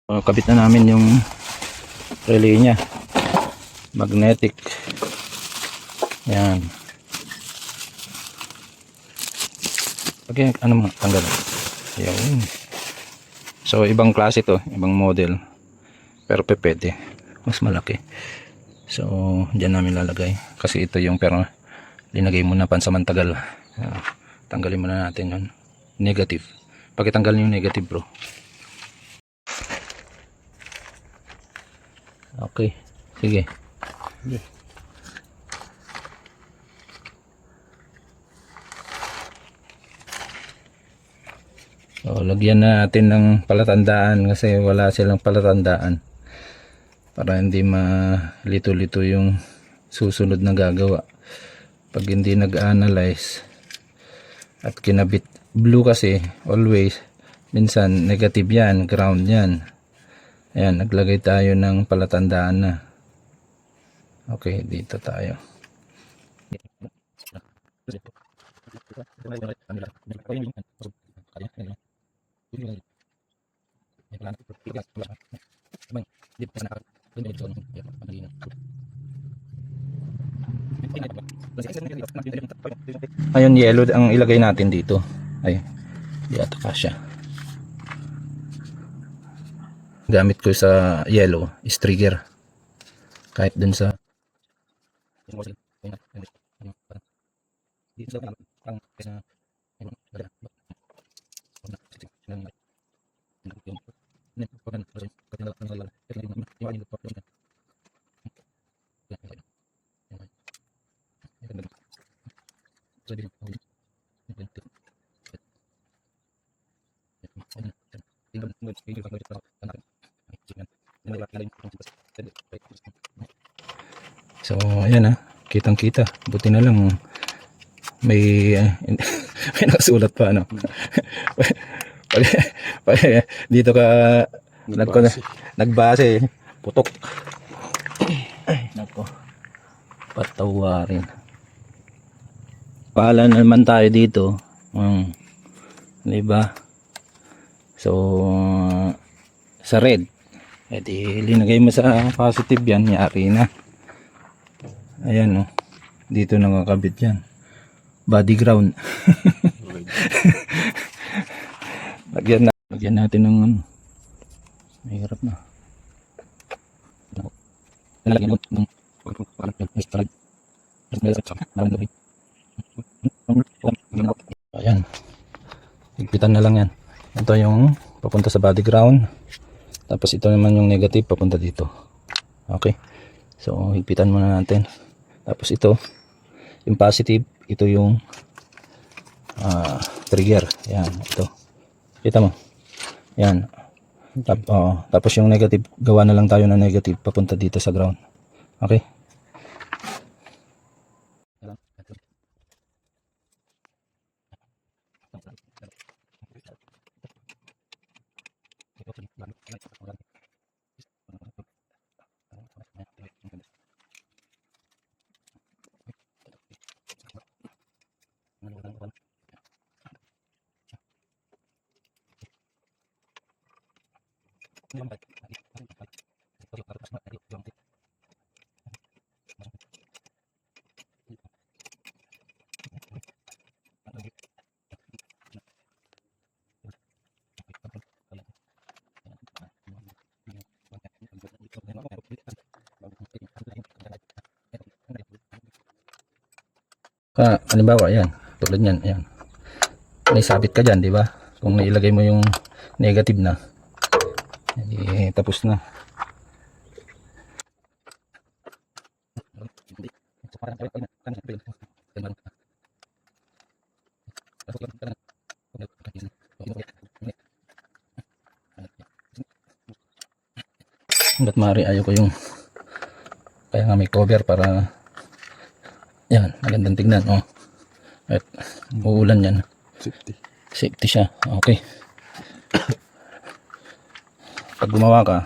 Kabit na namin yung relay nya, magnetic. Yan. Okay, ano mga tanggal. Yan. So ibang klase to, ibang model, pero pwede mas malaki. So dyan namin lalagay kasi ito yung, pero linagay muna pansamantagal. Tanggalin muna natin yun, negative. Pagkitanggal yung negative, bro. Okay, sige. So, lagyan natin ng palatandaan kasi wala silang palatandaan para hindi malito-lito yung susunod na gagawa. Pag hindi nag-analyze at kinabit blue, kasi always minsan negative yan, ground yan. Ayan, naglagay tayo ng palatandaan na. Okay, dito tayo. Ayun, yellow ang ilagay natin dito. Ay, di ata kasya. Gamit ko sa yellow is trigger. Kahit dun sa so ayan, kitang kita. Buti na lang may may nakasulat pa, ano. pag dito ka nagbase, putok. Ay nako, patawarin. Paalan naman tayo dito, diba? So sa red, edi linagay mo sa positive yan, yari na. Ayan, dito nakakabit yan, body ground. lagyan natin ng mahirap na. Ayan, higpitan na lang yan. Ito yung papunta sa body ground, tapos ito naman yung negative papunta dito. Okay, so higpitan muna natin. Tapos ito yung positive, ito yung trigger. Yan, ito kita mo yan. Tapos yung negative, gawa na lang tayo na negative papunta dito sa ground. Okay, halimbawa yan, tulad yan, ayan, may sabit ka dyan, di ba? Kung nailagay mo yung negative na, tapos na. Ba't maaari ayaw ko yung, kaya nga may cover para yan, magandang tignan. At uulan yan, safety siya. Okay. Pag gumawa ka,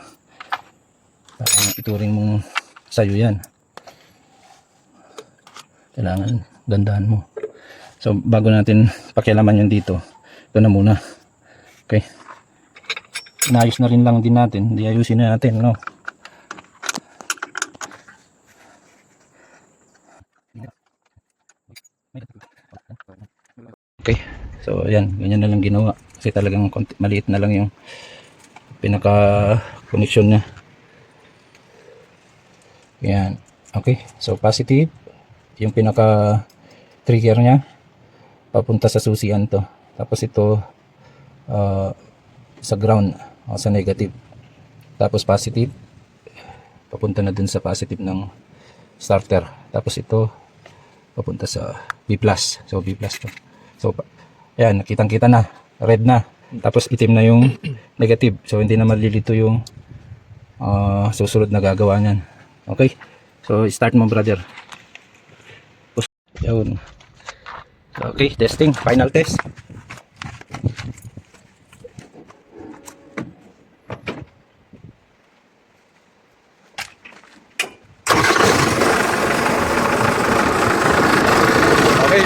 ituring mong sayo yan, kailangan gandahan mo. So bago natin pakialaman yan dito, ito na muna. Okay, inayos na rin lang din natin. Hindi ayusin na natin, no? Okay. So, ayan. Ganyan na lang ginawa. Kasi talagang maliit na lang yung pinaka-connection niya. Ayan. Okay. So, positive. Yung pinaka-trigger niya. Papunta sa susian to. Tapos ito sa ground o sa negative. Tapos positive. Papunta na dun sa positive ng starter. Tapos ito papunta sa B+. So, B+ to. So, ayan, nakitang-kita na. Red na. Tapos itim na yung negative. So, hindi na malilito yung susunod na gagawa niyan. Okay? So, start mo, brother. Yun. Okay, testing. Final test. Okay.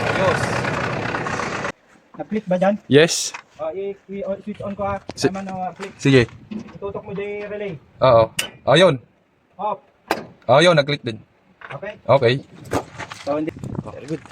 Ayos. Na-click ba dyan? Yes. I-switch on ko ha. Si- Tama na click. Sige. Itutok mo dyan yung relay. Oo. Ayun. Off. Ayun, nag-click din. Okay? Okay. So, hindi. Very good.